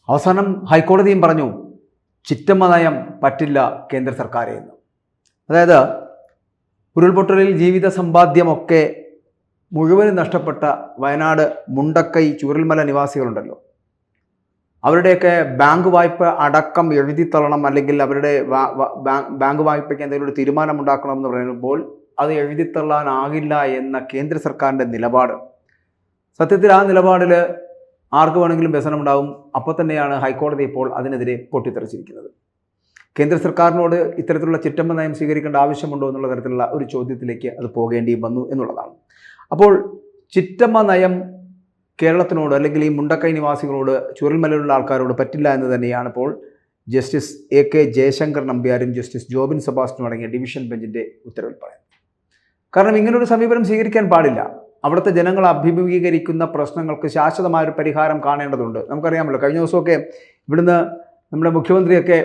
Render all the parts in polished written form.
അവസാനം ഹൈക്കോടതിയും പറഞ്ഞു ചിറ്റമ്മ നയം പറ്റില്ല കേന്ദ്ര സർക്കാരെ എന്ന്. അതായത് ഉരുൾപൊട്ടലിൽ ജീവിത സമ്പാദ്യമൊക്കെ മുഴുവനും നഷ്ടപ്പെട്ട വയനാട് മുണ്ടക്കൈ ചൂരൽമല നിവാസികളുണ്ടല്ലോ, അവരുടെയൊക്കെ ബാങ്ക് വായ്പ അടക്കം എഴുതിത്തള്ളണം, അല്ലെങ്കിൽ അവരുടെ ബാങ്ക് വായ്പയ്ക്ക് എന്തെങ്കിലും ഒരു തീരുമാനമുണ്ടാക്കണമെന്ന് പറയുമ്പോൾ അത് എഴുതിത്തള്ളാനാകില്ല എന്ന കേന്ദ്ര സർക്കാരിൻ്റെ നിലപാട്. സത്യത്തിൽ ആ നിലപാടിൽ ആർക്ക് വേണമെങ്കിലും വ്യസനമുണ്ടാകും. അപ്പോൾ തന്നെയാണ് ഹൈക്കോടതി ഇപ്പോൾ അതിനെതിരെ പൊട്ടിത്തെറിച്ചിരിക്കുന്നത്. കേന്ദ്ര സർക്കാരിനോട് ഇത്തരത്തിലുള്ള ചിറ്റമ്മ നയം സ്വീകരിക്കേണ്ട ആവശ്യമുണ്ടോ എന്നുള്ള തരത്തിലുള്ള ഒരു ചോദ്യത്തിലേക്ക് അത് പോകേണ്ടി വന്നു എന്നുള്ളതാണ്. അപ്പോൾ ചിറ്റമ്മ നയം കേരളത്തിനോട്, അല്ലെങ്കിൽ ഈ മുണ്ടക്കൈ നിവാസികളോട്, ചുരൽമലയിലുള്ള ആൾക്കാരോട് പറ്റില്ല എന്ന് തന്നെയാണ് ഇപ്പോൾ ജസ്റ്റിസ് AK ജയശങ്കർ നമ്പ്യാരും ജസ്റ്റിസ് ജോബിൻ സെബാസ്റ്റ്യനും അടങ്ങിയ ഡിവിഷൻ ബെഞ്ചിൻ്റെ ഉത്തരവിൽ പറയുന്നത്. കാരണം ഇങ്ങനൊരു സമീപനം സ്വീകരിക്കാൻ പാടില്ല. അവിടുത്തെ ജനങ്ങൾ അഭിമുഖീകരിക്കുന്ന പ്രശ്നങ്ങൾക്ക് ശാശ്വതമായൊരു പരിഹാരം കാണേണ്ടതുണ്ട്. നമുക്കറിയാമല്ലോ, കഴിഞ്ഞ ദിവസമൊക്കെ ഇവിടുന്ന് നമ്മുടെ മുഖ്യമന്ത്രിയൊക്കെ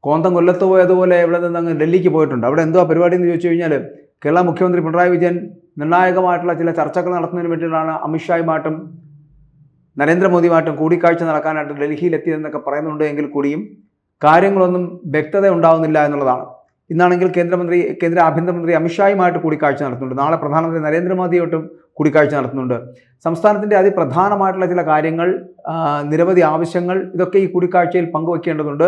കോന്തം കൊല്ലത്ത് പോയതുപോലെ ഇവിടെ നിന്ന് അങ്ങ് ഡൽഹിക്ക് പോയിട്ടുണ്ട്. അവിടെ എന്തോ പരിപാടി എന്ന് ചോദിച്ചു കഴിഞ്ഞാൽ, കേരള മുഖ്യമന്ത്രി പിണറായി വിജയൻ നിർണായകമായിട്ടുള്ള ചില ചർച്ചകൾ നടത്തുന്നതിന് വേണ്ടിയിട്ടാണ് അമിത്ഷായുമായിട്ടും നരേന്ദ്രമോദിയുമായിട്ടും കൂടിക്കാഴ്ച നടക്കാനായിട്ട് ഡൽഹിയിലെത്തിയതെന്നൊക്കെ പറയുന്നുണ്ട്. എങ്കിൽ കൂടിയും കാര്യങ്ങളൊന്നും വ്യക്തത ഉണ്ടാവുന്നില്ല എന്നുള്ളതാണ്. ഇന്നാണെങ്കിൽ കേന്ദ്ര ആഭ്യന്തരമന്ത്രി അമിത്ഷായുമായിട്ട് കൂടിക്കാഴ്ച നടത്തുന്നുണ്ട്. നാളെ പ്രധാനമന്ത്രി നരേന്ദ്രമോദിയായിട്ടും കൂടിക്കാഴ്ച നടത്തുന്നുണ്ട്. സംസ്ഥാനത്തിൻ്റെ അതിപ്രധാനമായിട്ടുള്ള ചില കാര്യങ്ങൾ, നിരവധി ആവശ്യങ്ങൾ, ഇതൊക്കെ ഈ കൂടിക്കാഴ്ചയിൽ പങ്കുവയ്ക്കേണ്ടതുണ്ട്.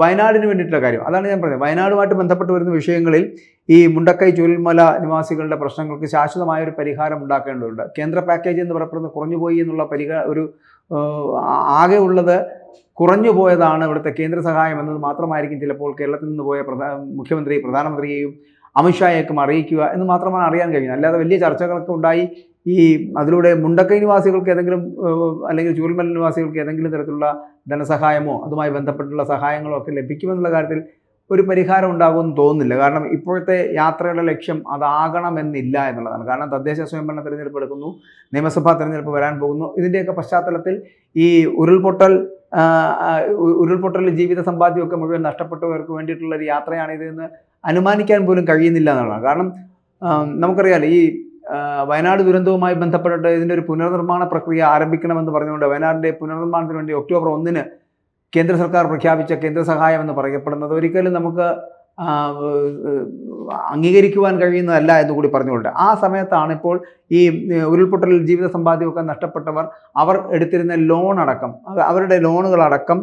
വയനാടിന് വേണ്ടിയിട്ടുള്ള കാര്യം അതാണ് ഞാൻ പറഞ്ഞത്. വയനാടുമായിട്ട് ബന്ധപ്പെട്ട് വരുന്ന വിഷയങ്ങളിൽ ഈ മുണ്ടക്കൈ ചുരൽമല നിവാസികളുടെ പ്രശ്നങ്ങൾക്ക് ശാശ്വതമായൊരു പരിഹാരം ഉണ്ടാക്കേണ്ടതുണ്ട്. കേന്ദ്ര പാക്കേജ് എന്ന് പറയപ്പെടുന്നത് കുറഞ്ഞുപോയി എന്നുള്ള ആകെ ഉള്ളത് കുറഞ്ഞു പോയതാണ് ഇവിടുത്തെ കേന്ദ്ര സഹായം എന്നത് മാത്രമായിരിക്കും ചിലപ്പോൾ കേരളത്തിൽ നിന്ന് പോയ മുഖ്യമന്ത്രി പ്രധാനമന്ത്രിയെയും അമിത്ഷായേക്കും അറിയിക്കുക എന്ന് മാത്രമാണ് അറിയാൻ കഴിയുന്നത്. അല്ലാതെ വലിയ ചർച്ചകളൊക്കെ ഉണ്ടായി അതിലൂടെ മുണ്ടക്കൈ നിവാസികൾക്ക് ഏതെങ്കിലും, അല്ലെങ്കിൽ ചൂരൽമല നിവാസികൾക്ക് ഏതെങ്കിലും തരത്തിലുള്ള ധനസഹായമോ അതുമായി ബന്ധപ്പെട്ടുള്ള സഹായങ്ങളോ ഒക്കെ ലഭിക്കുമെന്നുള്ള കാര്യത്തിൽ ഒരു പരിഹാരം ഉണ്ടാകുമെന്ന് തോന്നുന്നില്ല. കാരണം ഇപ്പോഴത്തെ യാത്രയുടെ ലക്ഷ്യം അതാകണമെന്നില്ല എന്നുള്ളതാണ്. കാരണം തദ്ദേശ സ്വയംഭരണ തെരഞ്ഞെടുപ്പ് എടുക്കുന്നു, നിയമസഭാ തെരഞ്ഞെടുപ്പ് വരാൻ പോകുന്നു. ഇതിൻ്റെയൊക്കെ പശ്ചാത്തലത്തിൽ ഈ ഉരുൾപൊട്ടലിൽ ജീവിത സമ്പാദ്യമൊക്കെ മുഴുവൻ നഷ്ടപ്പെട്ടവർക്ക് വേണ്ടിയിട്ടുള്ള ഒരു യാത്രയാണിതെന്ന് അനുമാനിക്കാൻ പോലും കഴിയുന്നില്ല എന്നുള്ളതാണ്. കാരണം നമുക്കറിയാലോ, ഈ വയനാട് ദുരന്തവുമായി ബന്ധപ്പെട്ടിട്ട് ഇതിൻ്റെ ഒരു പുനർനിർമ്മാണ പ്രക്രിയ ആരംഭിക്കണമെന്ന് പറഞ്ഞുകൊണ്ട് വയനാടിൻ്റെ പുനർനിർമ്മാണത്തിന് വേണ്ടി ഒക്ടോബർ 1 കേന്ദ്ര സർക്കാർ പ്രഖ്യാപിച്ച കേന്ദ്ര സഹായം എന്ന് പറയപ്പെടുന്നത് ഒരിക്കലും നമുക്ക് അംഗീകരിക്കുവാൻ കഴിയുന്നതല്ല എന്ന് കൂടി പറഞ്ഞുകൊണ്ട് ആ സമയത്താണ് ഇപ്പോൾ ഈ ഉരുൾപൊട്ടലിൽ ജീവിത സമ്പാദ്യമൊക്കെ നഷ്ടപ്പെട്ടവർ അവർ എടുത്തിരുന്ന ലോൺ അടക്കം, അവരുടെ ലോണുകളടക്കം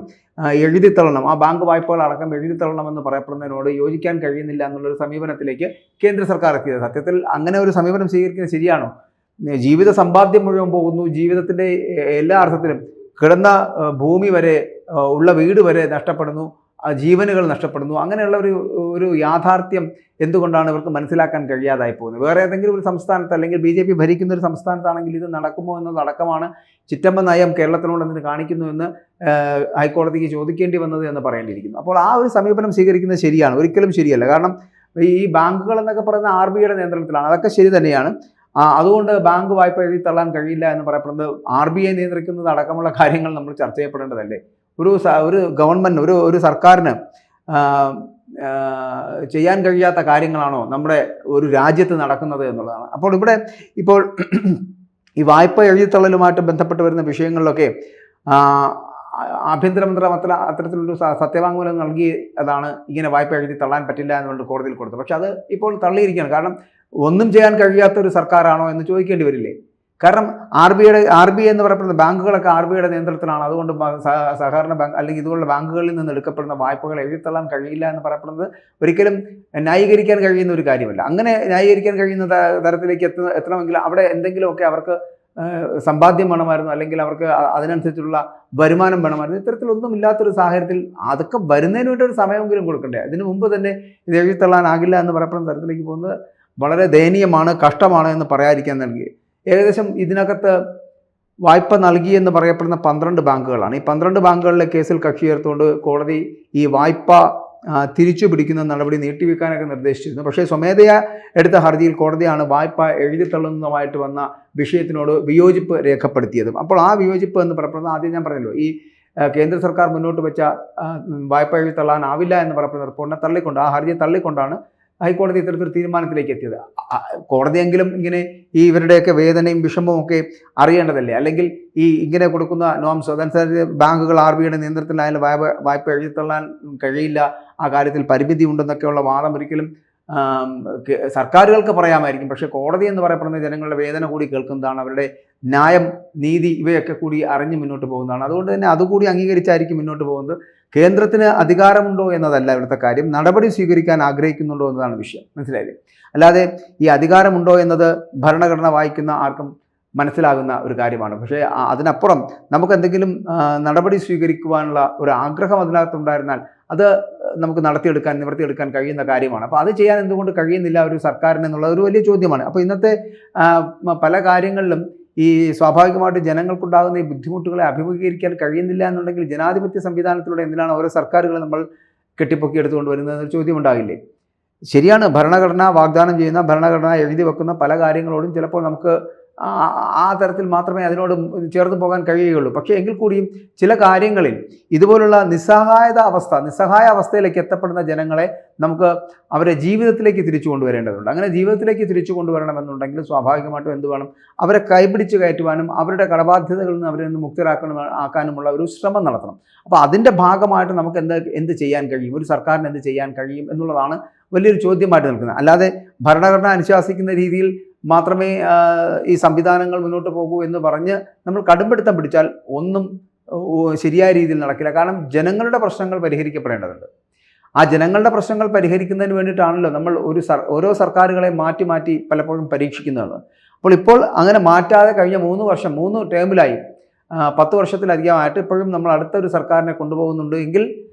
എഴുതിത്തള്ളണം, ആ ബാങ്ക് വായ്പകളടക്കം എഴുതിത്തള്ളണമെന്ന് പറയപ്പെടുന്നതിനോട് യോജിക്കാൻ കഴിയുന്നില്ല എന്നുള്ളൊരു സമീപനത്തിലേക്ക് കേന്ദ്ര സർക്കാർ എത്തിയത്. സത്യത്തിൽ അങ്ങനെ ഒരു സമീപനം സ്വീകരിക്കുന്നത് ശരിയാണോ? ജീവിത സമ്പാദ്യം മുഴുവൻ പോകുന്നു, ജീവിതത്തിൻ്റെ എല്ലാ അർത്ഥത്തിലും കിടന്ന ഭൂമി വരെ, ഉള്ള വീട് വരെ നഷ്ടപ്പെടുന്നു, ജീവനുകൾ നഷ്ടപ്പെടുന്നു. അങ്ങനെയുള്ള ഒരു യാഥാർത്ഥ്യം എന്തുകൊണ്ടാണ് ഇവർക്ക് മനസ്സിലാക്കാൻ കഴിയാതായി പോകുന്നത്? വേറെ ഏതെങ്കിലും ഒരു സംസ്ഥാനത്ത്, അല്ലെങ്കിൽ BJP ഭരിക്കുന്ന ഒരു സംസ്ഥാനത്താണെങ്കിൽ ഇത് നടക്കുമോ എന്നതടക്കമാണ് ചിറ്റമ്മ നയം കേരളത്തിനോട് എന്തിന് കാണിക്കുന്നു എന്ന് ഹൈക്കോടതിക്ക് ചോദിക്കേണ്ടി വന്നത് എന്ന് പറയേണ്ടിയിരിക്കുന്നു. അപ്പോൾ ആ ഒരു സമീപനം സ്വീകരിക്കുന്നത് ശരിയാണ്? ഒരിക്കലും ശരിയല്ല. കാരണം ഈ ബാങ്കുകൾ എന്നൊക്കെ പറയുന്ന RBIയുടെ നിയന്ത്രണത്തിലാണ്. അതൊക്കെ ശരി തന്നെയാണ്. അതുകൊണ്ട് ബാങ്ക് വായ്പ എഴുതി തള്ളാൻ കഴിയില്ല എന്ന് പറയപ്പെടുന്നത് RBI നിയന്ത്രിക്കുന്നത് അടക്കമുള്ള കാര്യങ്ങൾ നമ്മൾ ചർച്ച ചെയ്യപ്പെടേണ്ടതല്ലേ? ഒരു ഗവൺമെൻറ്, ഒരു സർക്കാരിന് ചെയ്യാൻ കഴിയാത്ത കാര്യങ്ങളാണോ നമ്മുടെ ഒരു രാജ്യത്ത് നടക്കുന്നത് എന്നുള്ളതാണ്. അപ്പോൾ ഇപ്പോൾ ഈ വായ്പ എഴുതിത്തള്ളലുമായിട്ട് ബന്ധപ്പെട്ട് വരുന്ന വിഷയങ്ങളിലൊക്കെ ആഭ്യന്തരമന്ത്രി അത്തരത്തിലൊരു സത്യവാങ്മൂലം നൽകി അതാണ് ഇങ്ങനെ വായ്പ എഴുതി തള്ളാൻ പറ്റില്ല എന്നുകൊണ്ട് കോടതിയിൽ കൊടുത്തത്. പക്ഷെ അത് ഇപ്പോൾ തള്ളിയിരിക്കുകയാണ്. കാരണം ഒന്നും ചെയ്യാൻ കഴിയാത്ത ഒരു സർക്കാരാണോ എന്ന് ചോദിക്കേണ്ടി വരില്ലേ? കാരണം RBI എന്ന് പറയപ്പെടുന്ന ബാങ്കുകളൊക്കെ RBIയുടെ നിയന്ത്രണത്തിലാണ്. അതുകൊണ്ട് സഹകരണ ബാങ്ക് അല്ലെങ്കിൽ ഇതുപോലുള്ള ബാങ്കുകളിൽ നിന്ന് എടുക്കപ്പെടുന്ന വായ്പകൾ എഴുതിത്തള്ളാൻ കഴിയില്ല എന്ന് പറയപ്പെടുന്നത് ഒരിക്കലും ന്യായീകരിക്കാൻ കഴിയുന്ന ഒരു കാര്യമല്ല. അങ്ങനെ ന്യായീകരിക്കാൻ കഴിയുന്ന തരത്തിലേക്ക് എത്തണമെങ്കിൽ അവിടെ എന്തെങ്കിലുമൊക്കെ അവർക്ക് സമ്പാദ്യം വേണമായിരുന്നു, അല്ലെങ്കിൽ അവർക്ക് അതിനനുസരിച്ചുള്ള വരുമാനം വേണമായിരുന്നു. ഇത്തരത്തിലൊന്നും ഇല്ലാത്തൊരു സാഹചര്യത്തിൽ അതൊക്കെ വരുന്നതിന് വേണ്ടി ഒരു സമയമെങ്കിലും കൊടുക്കണ്ടേ? അതിനു മുമ്പ് തന്നെ ഇത് എഴുതിത്തള്ളാനാകില്ല എന്ന് പറയപ്പെടുന്ന തരത്തിലേക്ക് പോകുന്നത് വളരെ ദയനീയമാണ്, കഷ്ടമാണ് എന്ന് പറയാതിരിക്കാൻ നൽകി. ഏകദേശം ഇതിനകത്ത് വായ്പ നൽകിയെന്ന് പറയപ്പെടുന്ന 12 ബാങ്കുകളാണ്. ഈ 12 ബാങ്കുകളിലെ കേസിൽ കക്ഷി ചേർത്തുകൊണ്ട് കോടതി ഈ വായ്പ തിരിച്ചു പിടിക്കുന്ന നടപടി നീട്ടിവെക്കാനൊക്കെ നിർദ്ദേശിച്ചിരുന്നു. പക്ഷേ സ്വമേധയാ എടുത്ത ഹർജിയിൽ കോടതിയാണ് വായ്പ എഴുതിത്തള്ളുന്നതുമായിട്ട് വന്ന വിഷയത്തിനോട് വിയോജിപ്പ് രേഖപ്പെടുത്തിയതും. അപ്പോൾ ആ വിയോജിപ്പ് എന്ന് പറയപ്പെടുന്നത് ആദ്യം ഞാൻ പറഞ്ഞല്ലോ, ഈ കേന്ദ്ര സർക്കാർ മുന്നോട്ട് വെച്ച വായ്പ എഴുതിത്തള്ളാനാവില്ല എന്ന് പറയപ്പെടുന്ന റിപ്പോർട്ടിനെ തള്ളിക്കൊണ്ട്, ആ ഹർജിയെ തള്ളിക്കൊണ്ടാണ് ഹൈക്കോടതി ഇത്തരത്തിലൊരു തീരുമാനത്തിലേക്ക് എത്തിയത്. കോടതിയെങ്കിലും ഇങ്ങനെ ഈ ഇവരുടെയൊക്കെ വേദനയും വിഷമവും ഒക്കെ അറിയേണ്ടതല്ലേ? അല്ലെങ്കിൽ ഈ ഇങ്ങനെ കൊടുക്കുന്ന നോംസ് അതനുസരിച്ച് ബാങ്കുകൾ RBIയുടെ നിയന്ത്രണത്തിലായാലും വായ്പ എഴുതിത്തള്ളാൻ കഴിയില്ല, ആ കാര്യത്തിൽ പരിമിതി ഉണ്ടെന്നൊക്കെയുള്ള വാദം ഒരിക്കലും സർക്കാരുകൾക്ക് പറയാമായിരിക്കും. പക്ഷേ കോടതി എന്ന് പറയപ്പെടുന്നത് ജനങ്ങളുടെ വേദന കൂടി കേൾക്കുന്നതാണ്, അവരുടെ ന്യായം, നീതി ഇവയൊക്കെ കൂടി അറിഞ്ഞ് മുന്നോട്ട് പോകുന്നതാണ്. അതുകൊണ്ട് തന്നെ അതുകൂടി അംഗീകരിച്ചായിരിക്കും മുന്നോട്ട് പോകുന്നത്. കേന്ദ്രത്തിന് അധികാരമുണ്ടോ എന്നതല്ല ഇവിടുത്തെ കാര്യം, നടപടി സ്വീകരിക്കാൻ ആഗ്രഹിക്കുന്നുണ്ടോ എന്നതാണ് വിഷയം. മനസ്സിലായില്ലേ? അല്ലാതെ ഈ അധികാരമുണ്ടോ എന്നത് ഭരണഘടന വായിക്കുന്ന ആർക്കും മനസ്സിലാകുന്ന ഒരു കാര്യമാണ്. പക്ഷേ അതിനപ്പുറം നമുക്ക് എന്തെങ്കിലും നടപടി സ്വീകരിക്കുവാനുള്ള ഒരു ആഗ്രഹം അതിനകത്തുണ്ടായിരുന്നാൽ അത് നമുക്ക് നിവർത്തിയെടുക്കാൻ കഴിയുന്ന കാര്യമാണ്. അപ്പോൾ അത് ചെയ്യാൻ എന്തുകൊണ്ട് കഴിയുന്നില്ല ഒരു സർക്കാരിന് എന്നുള്ള ഒരു വലിയ ചോദ്യമാണ്. അപ്പോൾ ഇന്നത്തെ പല കാര്യങ്ങളിലും ഈ സ്വാഭാവികമായിട്ട് ജനങ്ങൾക്കുണ്ടാകുന്ന ഈ ബുദ്ധിമുട്ടുകളെ അഭിമുഖീകരിക്കാൻ കഴിയുന്നില്ല എന്നുണ്ടെങ്കിൽ ജനാധിപത്യ സംവിധാനത്തിലൂടെ എന്തിനാണ് ഓരോ സർക്കാരുകളെ നമ്മൾ കെട്ടിപ്പൊക്കി എടുത്തുകൊണ്ട് വരുന്നതെന്നൊരു ചോദ്യം ഉണ്ടാകില്ലേ? ശരിയാണ്, ഭരണഘടന വാഗ്ദാനം ചെയ്യുന്ന, ഭരണഘടന എഴുതി വെക്കുന്ന പല കാര്യങ്ങളോടും ചിലപ്പോൾ നമുക്ക് ആ തരത്തിൽ മാത്രമേ അതിനോട് ചേർന്ന് പോകാൻ കഴിയുകയുള്ളൂ. പക്ഷേ എങ്കിൽ കൂടിയും ചില കാര്യങ്ങളിൽ ഇതുപോലുള്ള നിസ്സഹായ അവസ്ഥയിലേക്ക് എത്തപ്പെടുന്ന ജനങ്ങളെ നമുക്ക് അവരെ ജീവിതത്തിലേക്ക് തിരിച്ചു കൊണ്ടുവരേണ്ടതുണ്ട്. അങ്ങനെ ജീവിതത്തിലേക്ക് തിരിച്ചു കൊണ്ടുവരണമെന്നുണ്ടെങ്കിൽ സ്വാഭാവികമായിട്ടും എന്ത് വേണം? അവരെ കൈപിടിച്ച് കയറ്റുവാനും അവരുടെ കടബാധ്യതകളിൽ നിന്ന് അവരെ ആക്കാനുമുള്ള ഒരു ശ്രമം നടത്തണം. അപ്പോൾ അതിൻ്റെ ഭാഗമായിട്ട് നമുക്ക് എന്ത് ചെയ്യാൻ കഴിയും, ഒരു സർക്കാരിന് എന്ത് ചെയ്യാൻ കഴിയും എന്നുള്ളതാണ് വലിയൊരു ചോദ്യമായിട്ട് നിൽക്കുന്നത്. അല്ലാതെ ഭരണഘടന അനുശാസിക്കുന്ന രീതിയിൽ മാത്രമേ ഈ സംവിധാനങ്ങൾ മുന്നോട്ട് പോകൂ എന്ന് പറഞ്ഞ് നമ്മൾ കടുംപിടുത്തം പിടിച്ചാൽ ഒന്നും ശരിയായ രീതിയിൽ നടക്കില്ല. കാരണം ജനങ്ങളുടെ പ്രശ്നങ്ങൾ പരിഹരിക്കപ്പെടേണ്ടതുണ്ട്. ആ ജനങ്ങളുടെ പ്രശ്നങ്ങൾ പരിഹരിക്കുന്നതിന് വേണ്ടിയിട്ടാണല്ലോ നമ്മൾ ഓരോ സർക്കാരുകളെ മാറ്റി പലപ്പോഴും പരീക്ഷിക്കുന്നത്. ഇപ്പോൾ അങ്ങനെ മാറ്റാതെ കഴിഞ്ഞ 3 ടേമിലായി 10 വർഷത്തിലധികമായിട്ട് ഇപ്പോഴും നമ്മൾ അടുത്തൊരു സർക്കാരിനെ കൊണ്ടുപോകുന്നുണ്ട് എങ്കിൽ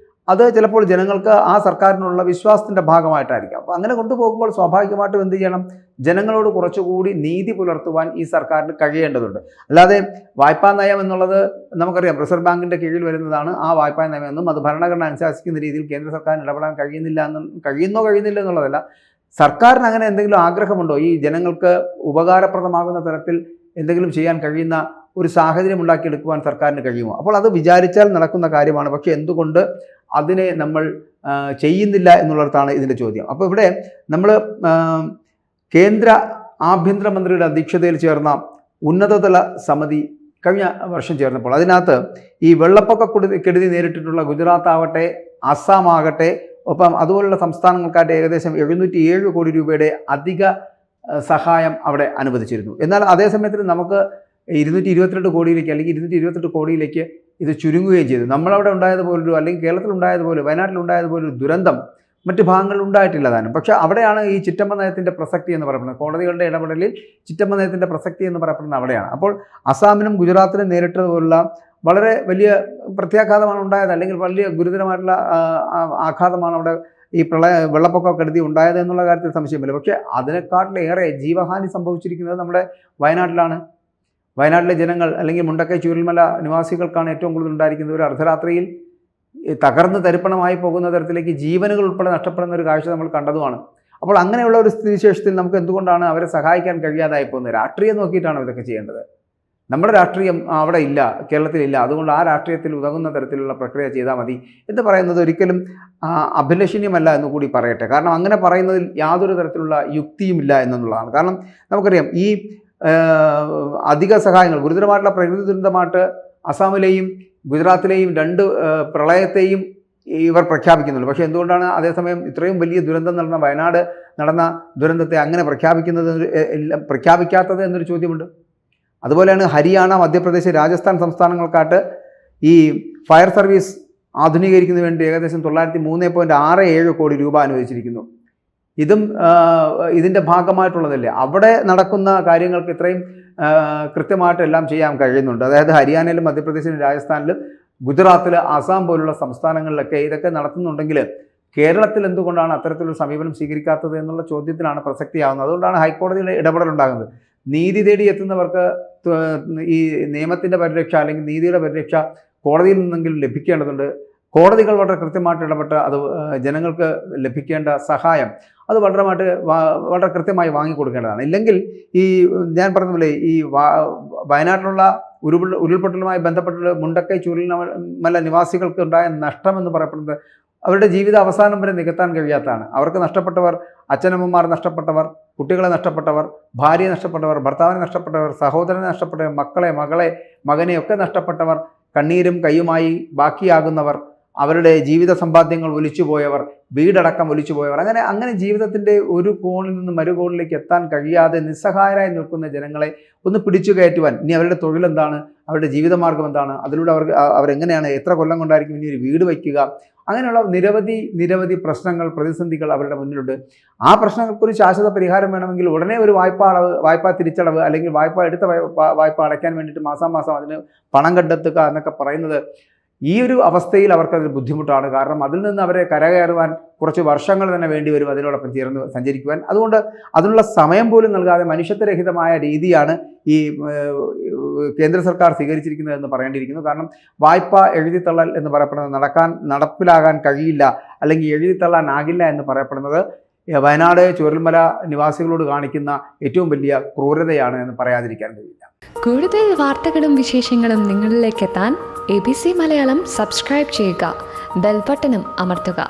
അത് ചിലപ്പോൾ ജനങ്ങൾക്ക് ആ സർക്കാരിനുള്ള വിശ്വാസത്തിൻ്റെ ഭാഗമായിട്ടായിരിക്കാം. അപ്പോൾ അങ്ങനെ കൊണ്ടുപോകുമ്പോൾ സ്വാഭാവികമായിട്ടും എന്ത് ചെയ്യണം? ജനങ്ങളോട് കുറച്ചുകൂടി നീതി പുലർത്തുവാൻ ഈ സർക്കാരിന് കഴിയേണ്ടതുണ്ട്. അല്ലാതെ വായ്പാ നയം എന്നുള്ളത് നമുക്കറിയാം, റിസർവ് ബാങ്കിൻ്റെ കീഴിൽ വരുന്നതാണ് ആ വായ്പാ നയം എന്നും അത് ഭരണഘടന അനുശാസിക്കുന്ന രീതിയിൽ കേന്ദ്ര സർക്കാരിന് ഇടപെടാൻ കഴിയുന്നില്ല എന്നുള്ളതല്ല. സർക്കാരിന് അങ്ങനെ എന്തെങ്കിലും ആഗ്രഹമുണ്ടോ? ഈ ജനങ്ങൾക്ക് ഉപകാരപ്രദമാകുന്ന തരത്തിൽ എന്തെങ്കിലും ചെയ്യാൻ കഴിയുന്ന ഒരു സാഹചര്യം ഉണ്ടാക്കിയെടുക്കുവാൻ സർക്കാരിന് കഴിയുമോ? അപ്പോൾ അത് വിചാരിച്ചാൽ നടക്കുന്ന കാര്യമാണ്. പക്ഷേ എന്തുകൊണ്ട് അതിനെ നമ്മൾ ചെയ്യുന്നില്ല എന്നുള്ളിടത്താണ് ഇതിൻ്റെ ചോദ്യം. അപ്പോൾ ഇവിടെ നമ്മൾ കേന്ദ്ര ആഭ്യന്തരമന്ത്രിയുടെ അധ്യക്ഷതയിൽ ചേർന്ന ഉന്നതതല സമിതി കഴിഞ്ഞ വർഷം ചേർന്നപ്പോൾ അതിനകത്ത് ഈ വെള്ളപ്പൊക്കക്കെടുതി നേരിട്ടിട്ടുള്ള ഗുജറാത്ത് ആവട്ടെ, അസം ആകട്ടെ, ഒപ്പം അതുപോലുള്ള സംസ്ഥാനങ്ങൾക്കായിട്ട് ഏകദേശം 707 കോടി രൂപയുടെ അധിക സഹായം അവിടെ അനുവദിച്ചിരുന്നു. എന്നാൽ അതേസമയത്ത് നമുക്ക് 222 കോടിയിലേക്ക് അല്ലെങ്കിൽ 228 കോടിയിലേക്ക് ഇത് ചുരുങ്ങുകയും ചെയ്തു. നമ്മളവിടെ ഉണ്ടായതുപോലൊരു, അല്ലെങ്കിൽ കേരളത്തിൽ ഉണ്ടായതുപോലെ, വയനാട്ടിൽ ഉണ്ടായതുപോലൊരു ദുരന്തം മറ്റ് ഭാഗങ്ങളിൽ ഉണ്ടായിട്ടില്ല താനും. പക്ഷേ അവിടെയാണ് ഈ ചിറ്റമ്മ നയത്തിൻ്റെ പ്രസക്തി എന്ന് പറയുന്നത്. കോടതികളുടെ ഇടപെടലിൽ ചിറ്റമ്മ നയത്തിൻ്റെ പ്രസക്തി എന്ന് പറയപ്പെടുന്നത് അവിടെയാണ്. അപ്പോൾ അസാമിനും ഗുജറാത്തിനും നേരിട്ടതുപോലുള്ള വളരെ വലിയ പ്രത്യാഘാതമാണ് ഉണ്ടായത്, അല്ലെങ്കിൽ വലിയ ഗുരുതരമായിട്ടുള്ള ആഘാതമാണ് അവിടെ ഈ വെള്ളപ്പൊക്കക്കെടുതി ഉണ്ടായത് എന്നുള്ള കാര്യത്തിൽ സംശയമില്ല. പക്ഷേ അതിനെക്കാട്ടിലേറെ ജീവഹാനി സംഭവിച്ചിരിക്കുന്നത് നമ്മുടെ വയനാട്ടിലാണ്. വയനാട്ടിലെ ജനങ്ങൾ, അല്ലെങ്കിൽ മുണ്ടക്കൈ ചൂരൽമല നിവാസികൾക്കാണ് ഏറ്റവും കൂടുതൽ ഉണ്ടായിരിക്കുന്നത്. ഒരു അർദ്ധരാത്രിയിൽ തകർന്ന് തരിപ്പണമായി പോകുന്ന തരത്തിലേക്ക് ജീവനുകൾ ഉൾപ്പെടെ നഷ്ടപ്പെടുന്ന ഒരു കാഴ്ച നമ്മൾ കണ്ടതുമാണ്. അപ്പോൾ അങ്ങനെയുള്ള ഒരു സ്ഥിതിവിശേഷത്തിൽ നമുക്ക് എന്തുകൊണ്ടാണ് അവരെ സഹായിക്കാൻ കഴിയാതായി പോകുന്നത്? രാഷ്ട്രീയം നോക്കിയിട്ടാണ് ഇതൊക്കെ ചെയ്യേണ്ടത്. നമ്മുടെ രാഷ്ട്രീയം അവിടെ ഇല്ല, കേരളത്തിലില്ല. അതുകൊണ്ട് ആ രാഷ്ട്രീയത്തിൽ ഉതകുന്ന തരത്തിലുള്ള പ്രക്രിയ ചെയ്താൽ മതി എന്ന് പറയുന്നത് ഒരിക്കലും അഭിലഷണീയമല്ല എന്ന് കൂടി പറയട്ടെ. കാരണം അങ്ങനെ പറയുന്നതിൽ യാതൊരു തരത്തിലുള്ള യുക്തിയുമില്ല എന്നുള്ളതാണ്. കാരണം നമുക്കറിയാം, ഈ അധിക സഹായങ്ങൾ ഗുരുതരമായിട്ടുള്ള പ്രകൃതി ദുരന്തമായിട്ട് അസാമിലെയും ഗുജറാത്തിലെയും 2 പ്രളയത്തെയും ഇവർ പ്രഖ്യാപിക്കുന്നുള്ളൂ. പക്ഷേ എന്തുകൊണ്ടാണ് അതേസമയം ഇത്രയും വലിയ ദുരന്തം നടന്ന വയനാട് നടന്ന ദുരന്തത്തെ അങ്ങനെ പ്രഖ്യാപിക്കാത്തത് എന്നൊരു ചോദ്യമുണ്ട്. അതുപോലെയാണ് ഹരിയാന, മധ്യപ്രദേശ്, രാജസ്ഥാൻ സംസ്ഥാനങ്ങൾക്കായിട്ട് ഈ ഫയർ സർവീസ് ആധുനീകരിക്കുന്നതിന് വേണ്ടി ഏകദേശം 903.67 കോടി രൂപ അനുവദിച്ചിരിക്കുന്നു. ഇതും ഇതിൻ്റെ ഭാഗമായിട്ടുള്ളതല്ലേ. അവിടെ നടക്കുന്ന കാര്യങ്ങൾക്ക് ഇത്രയും കൃത്യമായിട്ടെല്ലാം ചെയ്യാൻ കഴിയുന്നുണ്ട്. അതായത് ഹരിയാനയിലും മധ്യപ്രദേശിലും രാജസ്ഥാനിലും ഗുജറാത്തിൽ, ആസാം പോലുള്ള സംസ്ഥാനങ്ങളിലൊക്കെ ഇതൊക്കെ നടത്തുന്നുണ്ടെങ്കിൽ കേരളത്തിൽ എന്തുകൊണ്ടാണ് അത്തരത്തിലൊരു സമീപനം സ്വീകരിക്കാത്തത് എന്നുള്ള ചോദ്യത്തിനാണ് പ്രസക്തിയാവുന്നത്. അതുകൊണ്ടാണ് ഹൈക്കോടതിയുടെ ഇടപെടലുണ്ടാകുന്നത്. നീതി തേടി എത്തുന്നവർക്ക് ഈ നിയമത്തിൻ്റെ പരിരക്ഷ അല്ലെങ്കിൽ നീതിയുടെ പരിരക്ഷ കോടതിയിൽ നിന്നെങ്കിലും ലഭിക്കേണ്ടതുണ്ട്. കോടതികൾ വളരെ കൃത്യമായിട്ട് ഇടപെട്ട് അത് ജനങ്ങൾക്ക് ലഭിക്കേണ്ട സഹായം അത് വളരെ കൃത്യമായി വാങ്ങിക്കൊടുക്കേണ്ടതാണ്. ഇല്ലെങ്കിൽ ഈ ഞാൻ പറഞ്ഞ പോലെ ഈ വയനാട്ടിലുള്ള ഉരുൾപൊട്ടലുമായി ബന്ധപ്പെട്ട് മുണ്ടക്കൈ ചൂരൽമല നിവാസികൾക്ക് ഉണ്ടായ നഷ്ടം എന്ന് പറയപ്പെടുന്നത് അവരുടെ ജീവിത അവസാനം വരെ നികത്താൻ കഴിയാത്തതാണ്. അവർക്ക് നഷ്ടപ്പെട്ടവർ അച്ഛനമ്മമാർ നഷ്ടപ്പെട്ടവർ, കുട്ടികളെ നഷ്ടപ്പെട്ടവർ, ഭാര്യയെ നഷ്ടപ്പെട്ടവർ, ഭർത്താവിനെ നഷ്ടപ്പെട്ടവർ, സഹോദരനെ നഷ്ടപ്പെട്ടവർ, മക്കളെ, മകനെ ഒക്കെ നഷ്ടപ്പെട്ടവർ, കണ്ണീരും കയ്യുമായി ബാക്കിയാകുന്നവർ, അവരുടെ ജീവിത സമ്പാദ്യങ്ങൾ ഒലിച്ചുപോയവർ, വീടടക്കം ഒലിച്ചുപോയവർ, അങ്ങനെ ജീവിതത്തിൻ്റെ ഒരു കോണിൽ നിന്ന് മറുകോണിലേക്ക് എത്താൻ കഴിയാതെ നിസ്സഹായരായി നിൽക്കുന്ന ജനങ്ങളെ ഒന്ന് പിടിച്ചു കയറ്റുവാൻ, ഇനി അവരുടെ തൊഴിലെന്താണ്, അവരുടെ ജീവിതമാർഗം എന്താണ്, അതിലൂടെ അവരെങ്ങനെയാണ് എത്ര കൊല്ലം കൊണ്ടായിരിക്കും ഇനി ഒരു വീട് വയ്ക്കുക, അങ്ങനെയുള്ള നിരവധി പ്രശ്നങ്ങൾ, പ്രതിസന്ധികൾ അവരുടെ മുന്നിലുണ്ട്. ആ പ്രശ്നങ്ങൾക്കൊരു ശാശ്വത പരിഹാരം വേണമെങ്കിൽ ഉടനെ ഒരു വായ്പാ തിരിച്ചടവ് അല്ലെങ്കിൽ എടുത്ത വായ്പ അടയ്ക്കാൻ വേണ്ടിയിട്ട് മാസാമാസം അതിന് പണം കണ്ടെത്തുക എന്നൊക്കെ പറയുന്നത് ഈ ഒരു അവസ്ഥയിൽ അവർക്കതൊരു ബുദ്ധിമുട്ടാണ്. കാരണം അതിൽ നിന്ന് അവരെ കരകയറുവാൻ കുറച്ച് വർഷങ്ങൾ തന്നെ വേണ്ടി വരും അതിനോടൊപ്പം ചേർന്ന് സഞ്ചരിക്കുവാൻ. അതുകൊണ്ട് അതിനുള്ള സമയം പോലും നൽകാതെ മനുഷ്യത്വരഹിതമായ രീതിയാണ് ഈ കേന്ദ്ര സർക്കാർ സ്വീകരിച്ചിരിക്കുന്നതെന്ന് പറയേണ്ടിയിരിക്കുന്നു. കാരണം വായ്പ എഴുതിത്തള്ളൽ എന്ന് പറയപ്പെടുന്നത് നടപ്പിലാകാൻ കഴിയില്ല, അല്ലെങ്കിൽ എഴുതിത്തള്ളാനാകില്ല എന്ന് പറയപ്പെടുന്നത് വയനാട് ചൂരൽമല നിവാസികളോട് കാണിക്കുന്ന ഏറ്റവും വലിയ ക്രൂരതയാണ് എന്ന് പറയാതിരിക്കാൻ കഴിയില്ല. കൂടുതൽ വാർത്തകളും വിശേഷങ്ങളും നിങ്ങളിലേക്ക് എത്താൻ ABC മലയാളം സബ്സ്ക്രൈബ് ചെയ്യുക, ബെൽ ബട്ടണും അമർത്തുക.